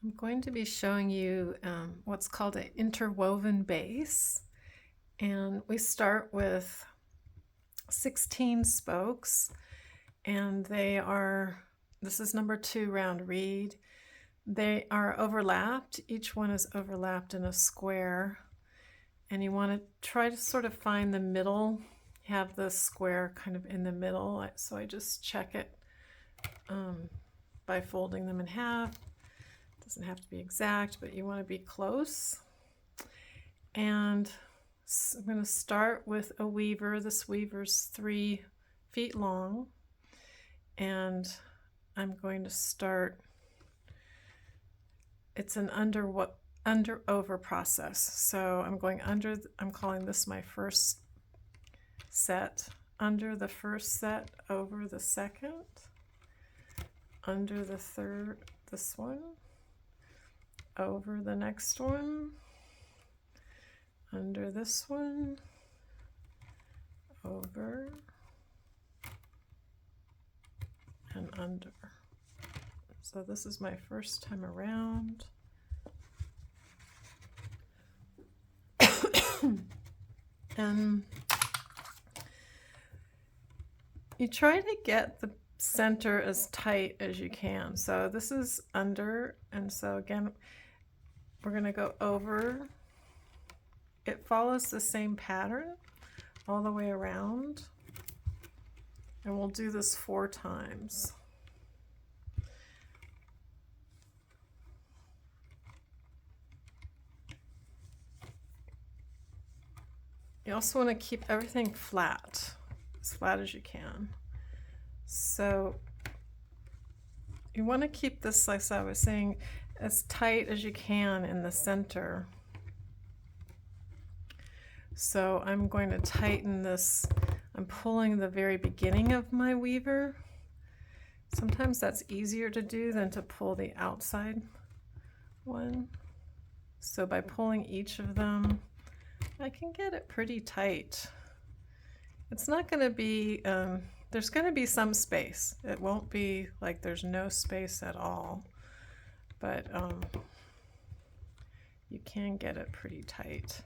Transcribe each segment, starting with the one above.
I'm going to be showing you what's called an interwoven base. And we start with 16 spokes, and this is number 2 round reed. They are overlapped. Each one is overlapped in a square. And you want to try to sort of find the middle, have the square kind of in the middle. So I just check it by folding them in half. Doesn't have to be exact, but you want to be close. And I'm going to start with a weaver. This weaver's 3 feet long, and I'm going to start. It's an under over process. So I'm going under. I'm calling this my first set. Under the first set, over the second, under the third, this one, over the next one, under this one, over, and under. So this is my first time around. And you try to get the center as tight as you can. So this is under, and so again, we're going to go over. It follows the same pattern all the way around, and we'll do this 4 times. You also want to keep everything flat, as flat as you can. So you want to keep this, like I was saying, as tight as you can in the center. So I'm going to tighten this. I'm pulling the very beginning of my weaver. Sometimes that's easier to do than to pull the outside one. So by pulling each of them, I can get it pretty tight. It's not going to be, there's going to be some space. It won't be like there's no space at all, but you can get it pretty tight.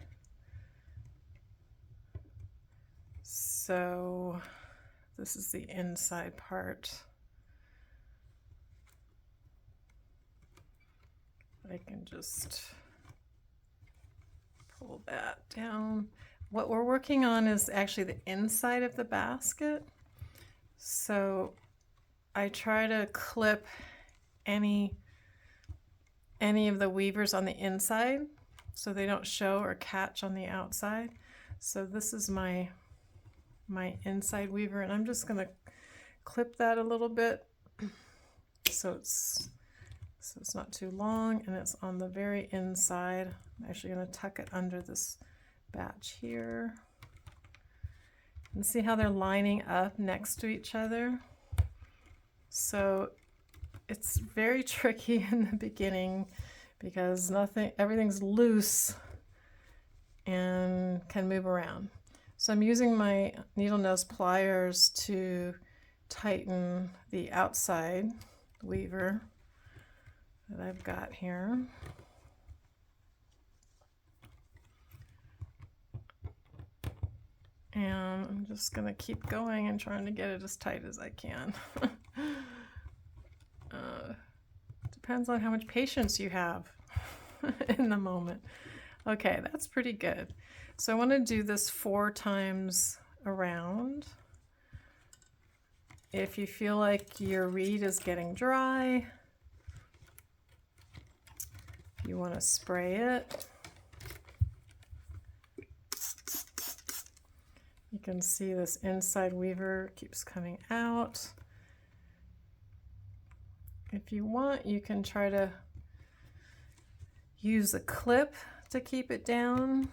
So this is the inside part. I can just pull that down. What we're working on is actually the inside of the basket. So I try to clip any of the weavers on the inside so they don't show or catch on the outside. So this is my inside weaver, and I'm just going to clip that a little bit so it's not too long, and it's on the very inside. I'm actually going to tuck it under this batch here. And see how they're lining up next to each other? So it's very tricky in the beginning because everything's loose and can move around. So I'm using my needle nose pliers to tighten the outside weaver that I've got here. And I'm just going to keep going and trying to get it as tight as I can. Depends on how much patience you have in the moment. Okay, that's pretty good. So I want to do this 4 times around. If you feel like your reed is getting dry, you want to spray it. You can see this inside weaver keeps coming out. If you want, you can try to use a clip to keep it down.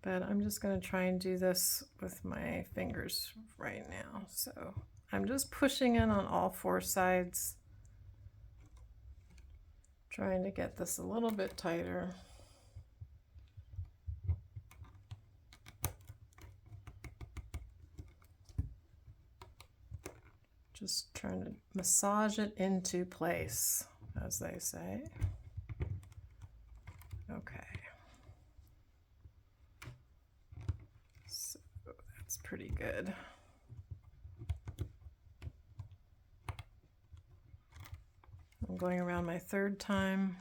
But I'm just going to try and do this with my fingers right now. So I'm just pushing in on all 4 sides, trying to get this a little bit tighter. Just trying to massage it into place, as they say. Okay. So that's pretty good. I'm going around my third time.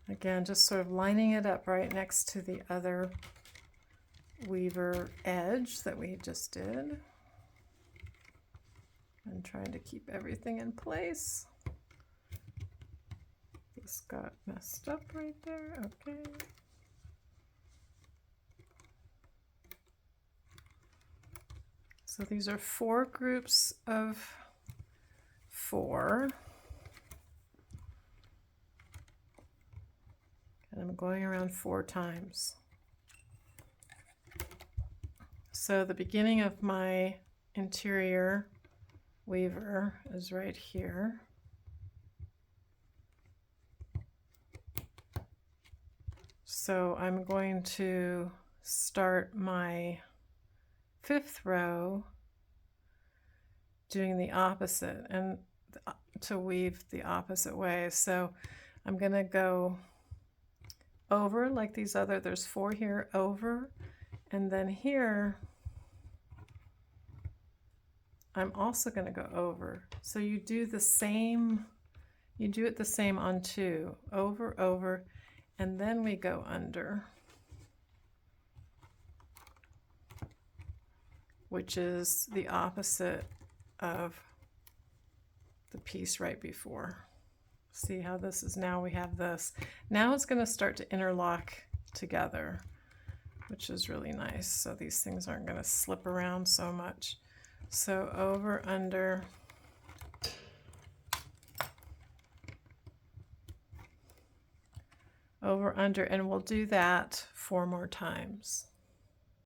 Again, just sort of lining it up right next to the other weaver edge that we just did. And trying to keep everything in place. This got messed up right there, okay. So these are 4 groups of 4. And I'm going around 4 times. So the beginning of my interior weaver is right here. So I'm going to start my 5th row doing the opposite and to weave the opposite way. So I'm going to go over like these other, there's 4 here, over, and then here I'm also going to go over. So you do the same, you do it the same on 2, over, over, and then we go under, which is the opposite of the piece right before. See how this is now? We have this. Now it's going to start to interlock together, which is really nice. So these things aren't going to slip around so much. So over, under, over, under, and we'll do that 4 more times.